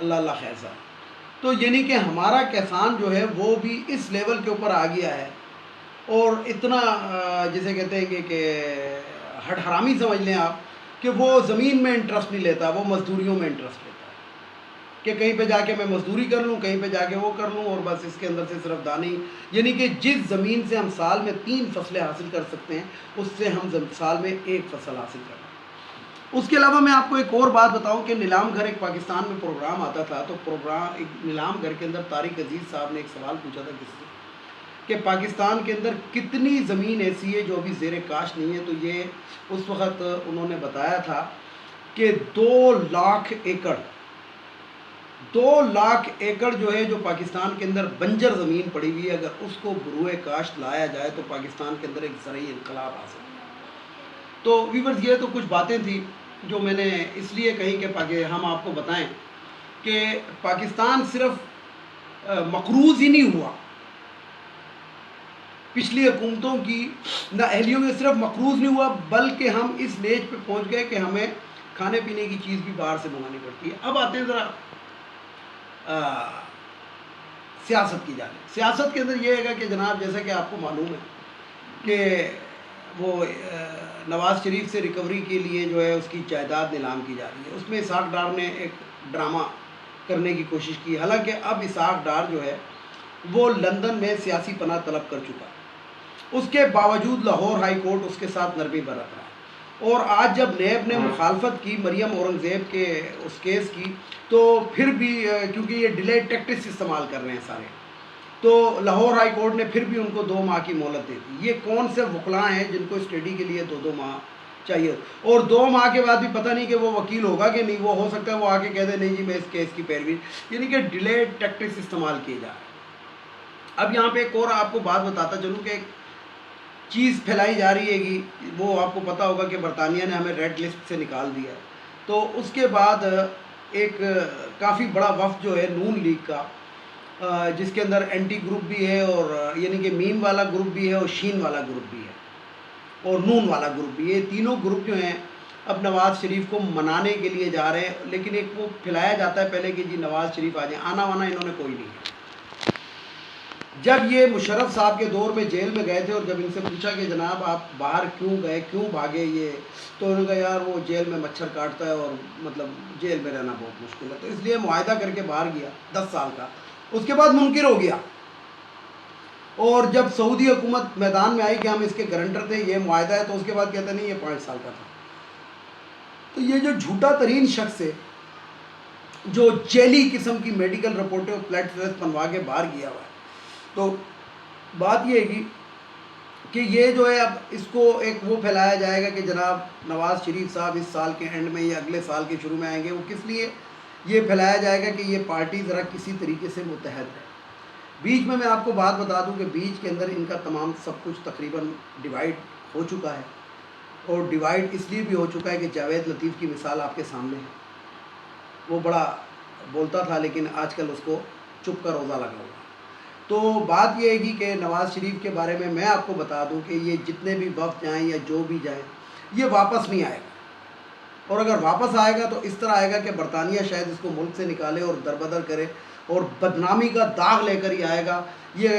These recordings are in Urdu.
اللہ اللہ خیر صاحب. تو یعنی کہ ہمارا کسان جو ہے وہ بھی اس لیول کے اوپر آ گیا ہے اور اتنا جسے کہتے ہیں کہ ہٹ حرامی سمجھ لیں آپ کہ وہ زمین میں انٹرسٹ نہیں لیتا, وہ مزدوریوں میں انٹرسٹ لیتا ہے کہ کہیں پہ جا کے میں مزدوری کر لوں, کہیں پہ جا کے وہ کر لوں, اور بس اس کے اندر سے صرف دانی. یعنی کہ جس زمین سے ہم سال میں 3 فصلیں حاصل کر سکتے ہیں اس سے ہم سال میں 1 فصل حاصل کر رہے ہیں. اس کے علاوہ میں آپ کو ایک اور بات بتاؤں کہ نیلام گھر ایک پاکستان میں پروگرام آتا تھا, تو پروگرام ایک نیلام گھر کے اندر طارق عزیز صاحب نے ایک سوال پوچھا تھا کسی سے کہ پاکستان کے اندر کتنی زمین ایسی ہے جو ابھی زیر کاشت نہیں ہے. تو یہ اس وقت انہوں نے بتایا تھا کہ 2 لاکھ ایکڑ 2 لاکھ ایکڑ جو ہے جو پاکستان کے اندر بنجر زمین پڑی ہوئی ہے, اگر اس کو بروئے کاشت لایا جائے تو پاکستان کے اندر ایک زرعی انقلاب آ سکتا ہے. تو ویورز یہ تو کچھ باتیں تھیں جو میں نے اس لیے کہیں کہ ہم آپ کو بتائیں کہ پاکستان صرف مقروض ہی نہیں ہوا, پچھلی حکومتوں کی نااہلیوں میں صرف مقروض نہیں ہوا بلکہ ہم اس لیج پہ پہنچ گئے کہ ہمیں کھانے پینے کی چیز بھی باہر سے منگانی پڑتی ہے. اب آتے ہیں ذرا سیاست کی جانب. سیاست کے اندر یہ ہے کہ جناب جیسا کہ آپ کو معلوم ہے کہ وہ نواز شریف سے ریکوری کے لیے جو ہے اس کی جائیداد نیلام کی جا رہی ہے. اس میں اسحاق ڈار نے ایک ڈرامہ کرنے کی کوشش کی, حالانکہ اب اسحاق ڈار جو ہے وہ لندن میں سیاسی پناہ طلب کر چکا ہے. اس کے باوجود لاہور ہائی کورٹ اس کے ساتھ نرمی برت رہا ہے. اور آج جب نیب نے مخالفت کی مریم اورنگزیب کے اس کیس کی, تو پھر بھی کیونکہ یہ ڈیلے ٹیکٹکس استعمال کر رہے ہیں سارے, تو لاہور ہائی کورٹ نے پھر بھی ان کو 2 ماہ کی مہلت دے دی. یہ کون سے وکلاء ہیں جن کو اسٹڈی کے لیے 2 ماہ چاہیے, اور 2 ماہ کے بعد بھی پتہ نہیں کہ وہ وکیل ہوگا کہ نہیں. وہ ہو سکتا ہے وہ آ کے کہہ دے نہیں جی میں اس کیس کی پیروی, یعنی کہ ڈیلے ٹیکٹکس استعمال کیے جا رہے ہیں. اب یہاں پہ ایک اور آپ کو بات بتاتا چلوں کہ ایک چیز پھیلائی جا رہی ہے کہ وہ آپ کو پتہ ہوگا کہ برطانیہ نے ہمیں ریڈ لسٹ سے نکال دیا ہے. تو اس کے بعد ایک کافی بڑا وفد جو ہے نون لیگ کا, جس کے اندر اینٹی گروپ بھی ہے اور یعنی کہ میم والا گروپ بھی ہے اور شین والا گروپ بھی ہے اور نون والا گروپ بھی ہے, یہ تینوں گروپ جو ہیں اب نواز شریف کو منانے کے لیے جا رہے ہیں. لیکن ایک وہ پھیلایا جاتا ہے پہلے کہ جی نواز شریف آ جائیں, آنا وانا انہوں نے کوئی نہیں ہے. جب یہ مشرف صاحب کے دور میں جیل میں گئے تھے اور جب ان سے پوچھا کہ جناب آپ باہر کیوں گئے, کیوں بھاگے یہ, تو انہوں نے کہا یار وہ جیل میں مچھر کاٹتا ہے اور مطلب جیل میں رہنا بہت مشکل ہے, تو اس لیے معاہدہ کر کے باہر گیا 10 سال کا. اس کے بعد منکر ہو گیا, اور جب سعودی حکومت میدان میں آئی کہ ہم اس کے گارنٹر تھے, یہ معاہدہ ہے, تو اس کے بعد کہتا نہیں یہ 5 سال کا تھا. تو یہ جو جھوٹا ترین شخص ہے جو جیلی قسم کی میڈیکل رپورٹیں اور پلیٹ بنوا کے باہر گیا ہوا ہے, تو بات یہ ہے کہ یہ جو ہے اب اس کو ایک وہ پھیلایا جائے گا کہ جناب نواز شریف صاحب اس سال کے اینڈ میں یا اگلے سال کے شروع میں آئیں گے. وہ کس لیے یہ پھیلایا جائے گا کہ یہ پارٹی ذرا کسی طریقے سے متحد ہے. بیچ میں آپ کو بات بتا دوں کہ بیچ کے اندر ان کا تمام سب کچھ تقریباً ڈیوائڈ ہو چکا ہے, اور ڈیوائڈ اس لیے بھی ہو چکا ہے کہ جاوید لطیف کی مثال آپ کے سامنے ہے. وہ بڑا بولتا تھا لیکن آج کل اس کو چپ کا روزہ لگا ہوا. تو بات یہ ہے کہ نواز شریف کے بارے میں آپ کو بتا دوں کہ یہ جتنے بھی وفد جائیں یا جو بھی جائیں یہ واپس نہیں آئے گا, اور اگر واپس آئے گا تو اس طرح آئے گا کہ برطانیہ شاید اس کو ملک سے نکالے اور دربدر کرے اور بدنامی کا داغ لے کر ہی آئے گا. یہ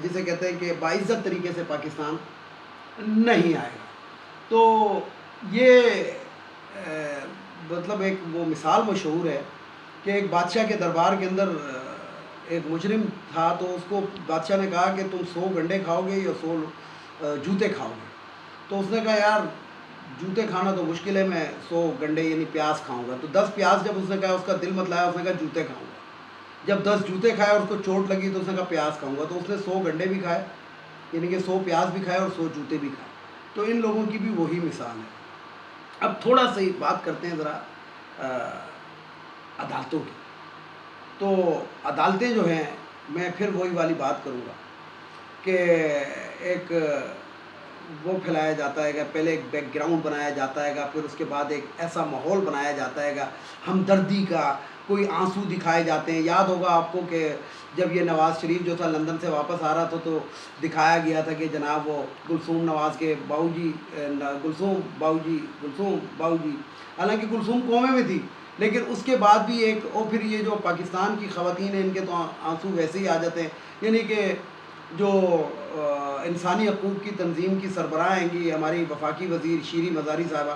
جسے کہتے ہیں کہ باعزت طریقے سے پاکستان نہیں آئے گا. تو یہ مطلب ایک وہ مثال مشہور ہے کہ ایک بادشاہ کے دربار کے اندر ایک مجرم تھا, تو اس کو بادشاہ نے کہا کہ تم 100 گنڈے کھاؤ گے یا 100 جوتے کھاؤ گے. تو اس نے کہا یار جوتے کھانا تو مشکل ہے, میں 100 گنڈے یعنی پیاز کھاؤں گا. تو 10 پیاز جب اس نے کہا, اس کا دل متلایا, اس نے کہا جوتے کھاؤں گا. جب 10 جوتے کھائے اور اس کو چوٹ لگی تو اس نے کہا پیاز کھاؤں گا. تو اس نے 100 گنڈے بھی کھائے یعنی کہ 100 پیاز بھی کھائے اور 100 جوتے بھی کھائے. تو ان لوگوں کی بھی وہی مثال ہے. اب تھوڑا سا ہی بات کرتے ہیں ذرا عدالتوں کی. تو عدالتیں جو ہیں میں پھر وہی والی بات کروں گا کہ ایک وہ پھیلایا جاتا ہے گا, پہلے ایک بیک گراؤنڈ بنایا جاتا ہے گا, پھر اس کے بعد ایک ایسا ماحول بنایا جاتا ہے گا ہمدردی کا, کوئی آنسو دکھائے جاتے ہیں. یاد ہوگا آپ کو کہ جب یہ نواز شریف جو تھا لندن سے واپس آ رہا تھا تو دکھایا گیا تھا کہ جناب وہ گلثوم نواز کے باؤ جی, گلثوم باؤ جی, حالانکہ گلثوم کومے میں تھی لیکن اس کے بعد بھی ایک اور پھر یہ جو پاکستان کی خواتین ہیں ان کے تو آنسو ویسے ہی آ جاتے ہیں، یعنی کہ جو انسانی حقوق کی تنظیم کی سربراہ ہیں گی ہماری وفاقی وزیر شیریں مزاری صاحبہ،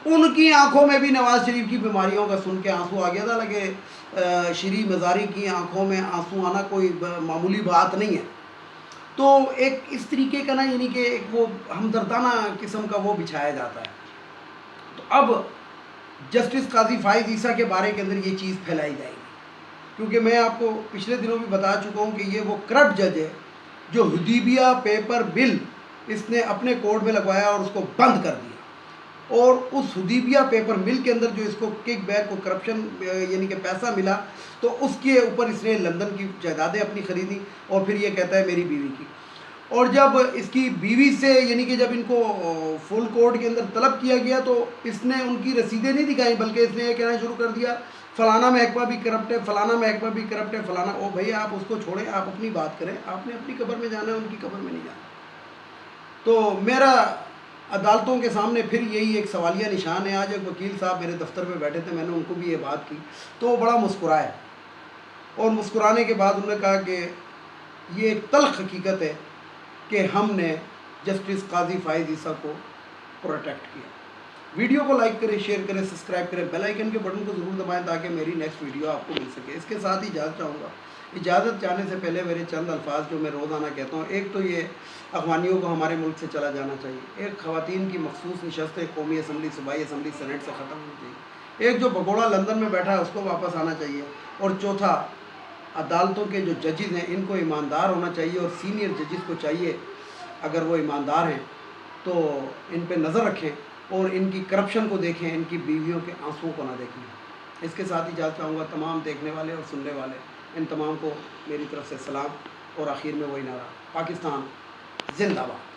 ان کی آنکھوں میں بھی نواز شریف کی بیماریوں کا سن کے آنسو آ گیا تھا، حالانکہ شیریں مزاری کی آنکھوں میں آنسو آنا کوئی معمولی بات نہیں ہے۔ تو ایک اس طریقے کا نا یعنی کہ ایک وہ ہمدردانہ قسم کا وہ بچھایا جاتا ہے۔ تو اب جسٹس قاضی فائز عیسیٰ کے بارے کے اندر یہ چیز پھیلائی جائے گی، کیونکہ میں آپ کو پچھلے دنوں بھی بتا چکا ہوں کہ یہ وہ کرپٹ جج ہے جو حدیبیہ پیپر بل اس نے اپنے کورٹ میں لگوایا اور اس کو بند کر دیا، اور اس حدیبیہ پیپر مل کے اندر جو اس کو کک بیک کو کرپشن یعنی کہ پیسہ ملا، تو اس کے اوپر اس نے لندن کی جائیدادیں اپنی خریدی، اور پھر یہ کہتا ہے میری بیوی کی۔ اور جب اس کی بیوی سے یعنی کہ جب ان کو فل کورٹ کے اندر طلب کیا گیا تو اس نے ان کی رسیدیں نہیں دکھائیں، بلکہ اس نے یہ کہنا شروع کر دیا فلانا محکمہ بھی کرپٹ ہے، فلانا محکمہ بھی کرپٹ ہے، فلانا۔ او بھائی آپ اس کو چھوڑیں، آپ اپنی بات کریں، آپ نے اپنی قبر میں جانا ہے، ان کی قبر میں نہیں جانا۔ تو میرا عدالتوں کے سامنے پھر یہی ایک سوالیہ نشان ہے۔ آج ایک وکیل صاحب میرے دفتر میں بیٹھے تھے، میں نے ان کو بھی یہ بات کی تو وہ بڑا مسکرائے، اور مسکرانے کے بعد انہوں نے کہا کہ یہ ایک تلخ حقیقت ہے کہ ہم نے جسٹس قاضی فائز عیسیٰ کو پروٹیکٹ کیا۔ ویڈیو کو لائک کریں، شیئر کریں، سبسکرائب کریں، بیل آئیکن کے بٹن کو ضرور دبائیں تاکہ میری نیکسٹ ویڈیو آپ کو مل سکے۔ اس کے ساتھ ہی اجازت چاہوں گا، اجازت چاہنے سے پہلے میرے چند الفاظ جو میں روزانہ کہتا ہوں۔ ایک تو یہ افغانیوں کو ہمارے ملک سے چلا جانا چاہیے، ایک خواتین کی مخصوص نشستیں قومی اسمبلی، صوبائی اسمبلی، سینٹ سے ختم ہونی چاہیے، ایک جو بھگوڑا لندن میں بیٹھا ہے اس کو واپس آنا چاہیے، اور چوتھا عدالتوں کے جو ججز ہیں ان کو ایماندار ہونا چاہیے، اور سینئر ججز کو چاہیے اگر وہ ایماندار ہیں تو ان پہ نظر رکھیں اور ان کی کرپشن کو دیکھیں، ان کی بیویوں کے آنسوؤں کو نہ دیکھیں۔ اس کے ساتھ ہی اجازت چاہوں گا، تمام دیکھنے والے اور سننے والے ان تمام کو میری طرف سے سلام، اور آخر میں وہی نعرہ، پاکستان زندہ باد۔